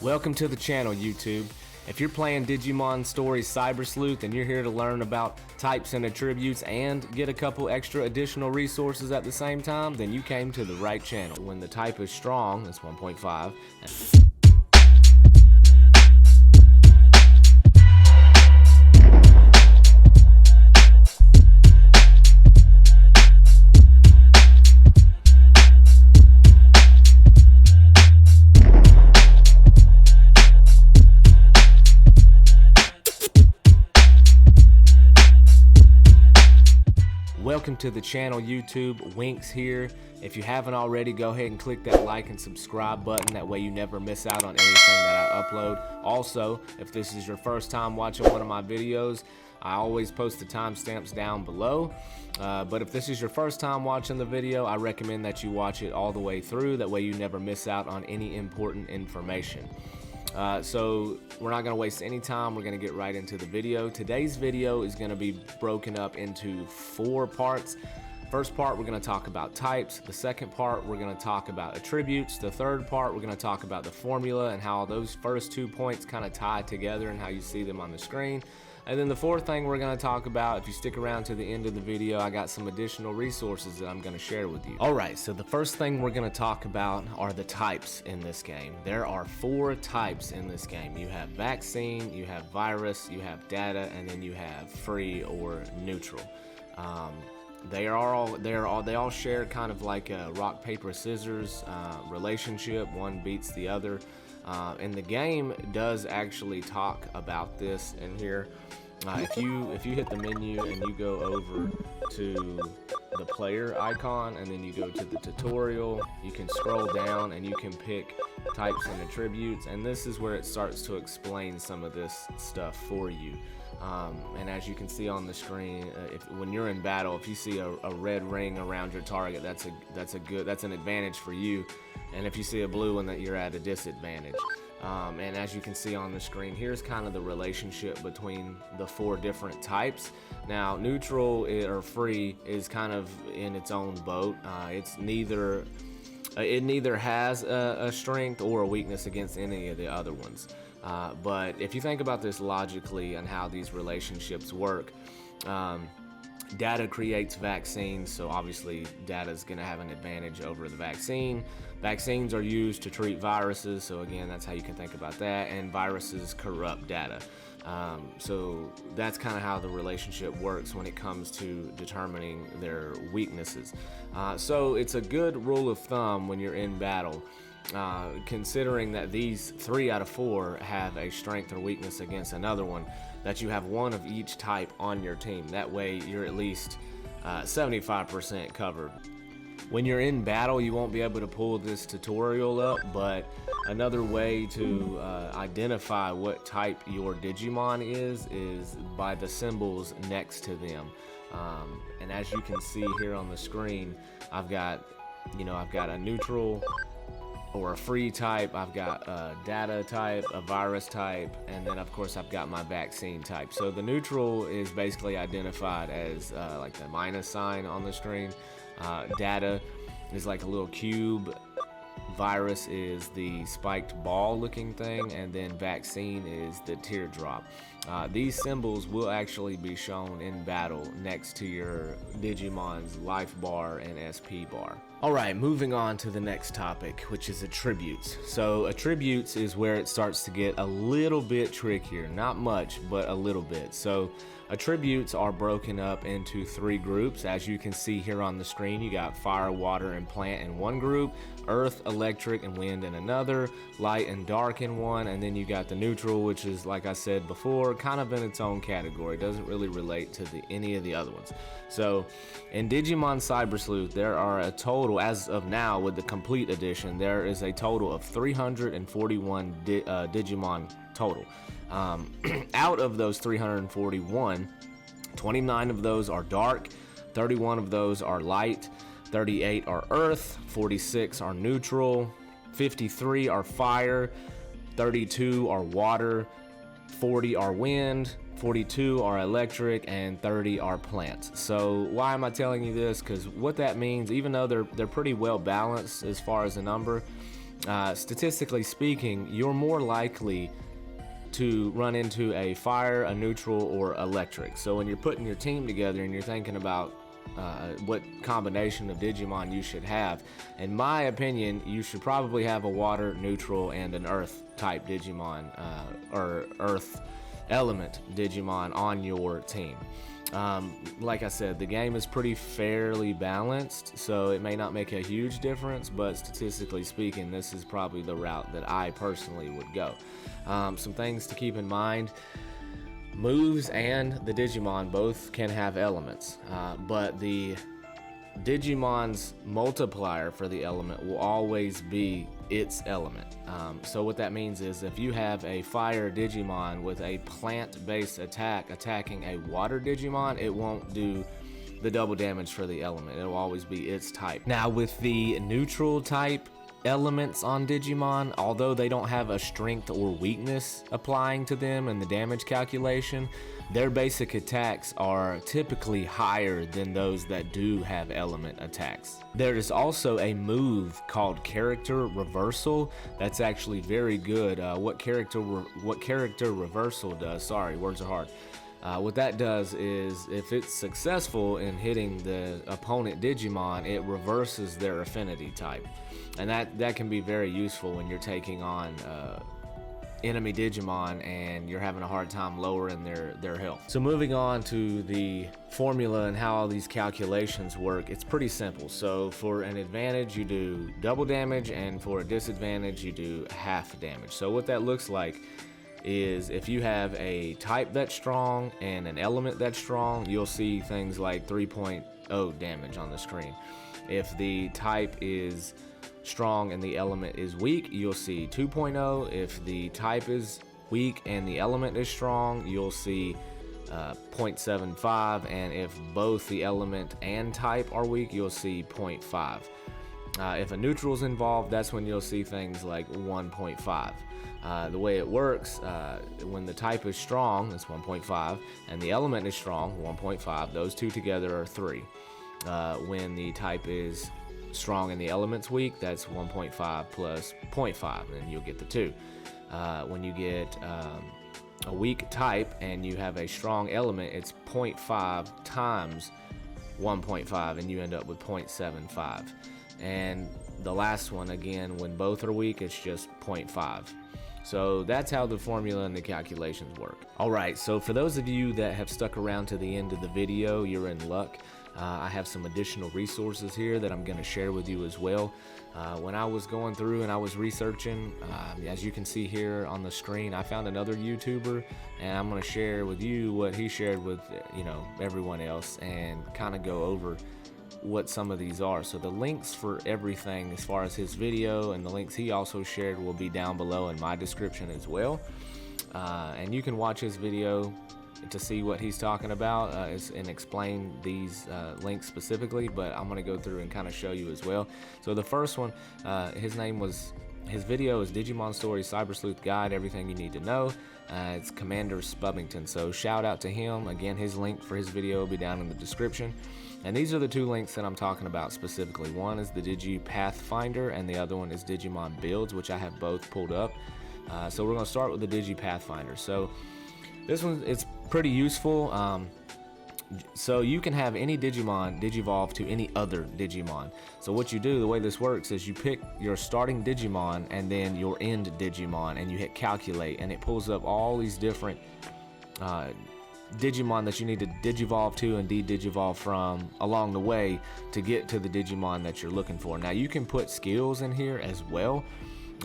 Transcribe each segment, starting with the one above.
Welcome to the channel, YouTube. If you're playing Digimon Story Cybersleuth and you're here to learn about types and attributes and get a couple extra additional resources at the same time, then you came to the right channel. When the type is strong, that's 1.5. Welcome to the channel, YouTube. Winks here. If you haven't already, go ahead and click that like and subscribe button. That way you never miss out on anything that I upload. Also, if this is your first time watching one of my videos, I always post the timestamps down below. But if this is your first time watching the video, I recommend that you watch it all the way through. That way you never miss out on any important information. So we're not going to waste any time. We're going to get right into the video. Today's video is going to be broken up into 4 parts. First part, we're going to talk about types. The second part, we're going to talk about attributes. The third part, we're going to talk about the formula and how those first 2 points kind of tie together and how you see them on the screen. And then the fourth thing we're going to talk about, if you stick around to the end of the video, I got some additional resources that I'm going to share with you. Alright, so the first thing we're going to talk about are the types in this game. There are 4 types in this game. You have vaccine, you have virus, you have data, and then you have free or neutral. They all share kind of like a rock, paper, scissors relationship. One beats the other. And the game does actually talk about this in here. If you hit the menu and you go over to the player icon and then you go to the tutorial, you can scroll down and you can pick types and attributes, and this is where it starts to explain some of this stuff for you. And as you can see on the screen, when you're in battle, if you see a red ring around your target, that's an advantage for you. And if you see a blue one, that you're at a disadvantage. And as you can see on the screen, here's kind of the relationship between the 4 different types. Now, neutral or free is kind of in its own boat. It neither has a strength or a weakness against any of the other ones. But if you think about this logically and how these relationships work, data creates vaccines, so obviously data is going to have an advantage over the vaccine. Vaccines are used to treat viruses, so again, that's how you can think about that, and viruses corrupt data. So that's kind of how the relationship works when it comes to determining their weaknesses. So it's a good rule of thumb when you're in battle, considering that these 3 out of 4 have a strength or weakness against another one, that you have one of each type on your team. That way you're at least 75% covered. When you're in battle, you won't be able to pull this tutorial up, but another way to identify what type your Digimon is by the symbols next to them. And as you can see here on the screen, I've got a neutral or a free type, I've got a data type, a virus type, and then of course I've got my vaccine type. So the neutral is basically identified as like the minus sign on the screen. Data is like a little cube. Virus is the spiked ball looking thing, and then vaccine is the teardrop. These symbols will actually be shown in battle next to your Digimon's life bar and SP bar. Alright, moving on to the next topic, which is attributes. So attributes is where it starts to get a little bit trickier. Not much, but a little bit. So attributes are broken up into 3 groups. As you can see here on the screen, you got fire, water, and plant in one group, earth, electric, and wind in another, light and dark in one, and then you got the neutral, which is, like I said before, kind of in its own category. It doesn't really relate to any of the other ones. So in Digimon Cybersleuth, there are a total, as of now with the complete edition, there is a total of 341 Digimon total. Out of those 341, 29 of those are dark, 31 of those are light, 38 are earth, 46 are neutral, 53 are fire, 32 are water, 40 are wind, 42 are electric, and 30 are plants. So why am I telling you this? Because what that means, even though they're pretty well balanced as far as the number, statistically speaking, you're more likely to run into a fire, a neutral, or electric. So when you're putting your team together and you're thinking about what combination of Digimon you should have, in my opinion, you should probably have a water, neutral, and an earth type Digimon, or earth element Digimon on your team. Like I said, the game is pretty fairly balanced, so it may not make a huge difference, but statistically speaking, this is probably the route that I personally would go. Some things to keep in mind: moves and the Digimon both can have elements, but the Digimon's multiplier for the element will always be its element. So what that means is if you have a fire Digimon with a plant-based attack attacking a water Digimon, it won't do the double damage for the element. It'll always be its type. Now with the neutral type elements on Digimon, although they don't have a strength or weakness applying to them in the damage calculation, their basic attacks are typically higher than those that do have element attacks. There is also a move called character reversal that's actually very good. What character reversal does, sorry, words are hard. What that does is, if it's successful in hitting the opponent Digimon, it reverses their affinity type. And that can be very useful when you're taking on enemy Digimon and you're having a hard time lowering their health. So moving on to the formula and how all these calculations work, it's pretty simple. So for an advantage, you do double damage, and for a disadvantage, you do half damage. So what that looks like is, if you have a type that's strong and an element that's strong, you'll see things like 3.0 damage on the screen. If the type is strong and the element is weak, you'll see 2.0. If the type is weak and the element is strong, you'll see 0.75, and if both the element and type are weak, you'll see 0.5. If a neutral is involved, that's when you'll see things like 1.5. The way it works, when the type is strong, it's 1.5, and the element is strong, 1.5. Those two together are 3. When the type is strong and the element's weak, that's 1.5 plus 0.5, and you'll get the 2. When you get a weak type and you have a strong element, it's 0.5 times 1.5, and you end up with 0.75. And the last one, again, when both are weak, it's just 0.5. So that's how the formula and the calculations work. All right, so for those of you that have stuck around to the end of the video, you're in luck. I have some additional resources here that I'm going to share with you as well. When I was going through and I was researching, as you can see here on the screen, I found another YouTuber, and I'm going to share with you what he shared with everyone else, and kind of go over what some of these are. So the links for everything as far as his video and the links he also shared will be down below in my description as well. And you can watch his video to see what he's talking about and explain these links specifically, but I'm going to go through and kind of show you as well. So the first one, his video is Digimon Story Cybersleuth Guide, Everything You Need to Know. It's Commander Spubbington, so shout out to him. Again, his link for his video will be down in the description. And these are the two links that I'm talking about specifically. One is the DigiPathFinder, and the other one is Digimon Builds, which I have both pulled up. So we're going to start with the DigiPathFinder. So this one, it's pretty useful. So you can have any Digimon digivolve to any other Digimon. So what you do, the way this works, is you pick your starting Digimon and then your end Digimon, and you hit calculate, and it pulls up all these different Digimon that you need to digivolve to and de-digivolve from along the way to get to the Digimon that you're looking for. Now you can put skills in here as well,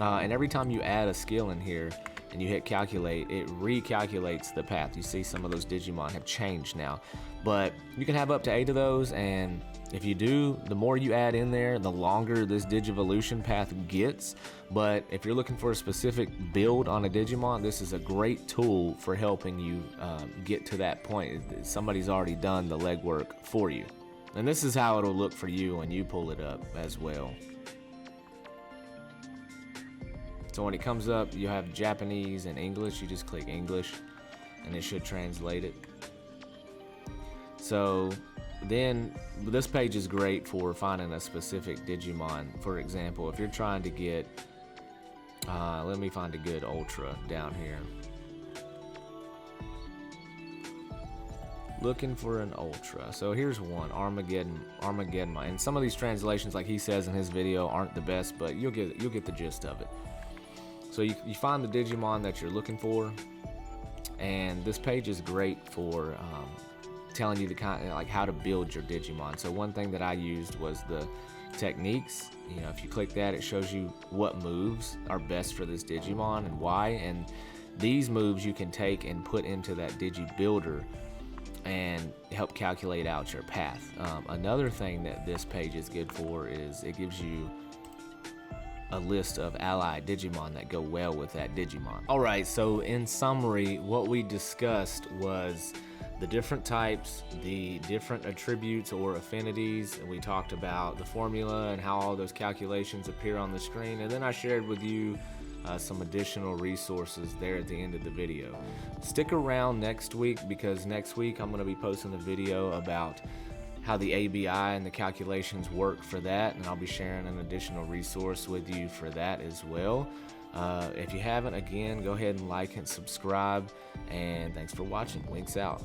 and every time you add a skill in here and you hit calculate, it recalculates the path. You see some of those Digimon have changed now, but you can have up to 8 of those, and if you do, the more you add in there, the longer this Digivolution path gets. But if you're looking for a specific build on a Digimon, this is a great tool for helping you get to that point. Somebody's already done the legwork for you. And this is how it'll look for you when you pull it up as well. So when it comes up, you have Japanese and English. You just click English and it should translate it. So then this page is great for finding a specific Digimon. For example, if you're trying to get Let me find a good ultra down here. Looking for an ultra. So here's one, Armageddon. And some of these translations, like he says in his video, aren't the best, but you'll get the gist of it. So you find the Digimon that you're looking for, and this page is great for telling you the kind, like how to build your Digimon. So one thing that I used was the techniques. You know, if you click that, it shows you what moves are best for this Digimon and why. And these moves you can take and put into that Digi Builder and help calculate out your path. Another thing that this page is good for is it gives you a list of allied Digimon that go well with that Digimon. Alright, so in summary, what we discussed was the different types, the different attributes or affinities, and we talked about the formula and how all those calculations appear on the screen, and then I shared with you some additional resources there at the end of the video. Stick around next week, because next week I'm going to be posting a video about how the ABI and the calculations work for that, and I'll be sharing an additional resource with you for that as well. If you haven't, again, go ahead and like and subscribe, and thanks for watching. Winks out.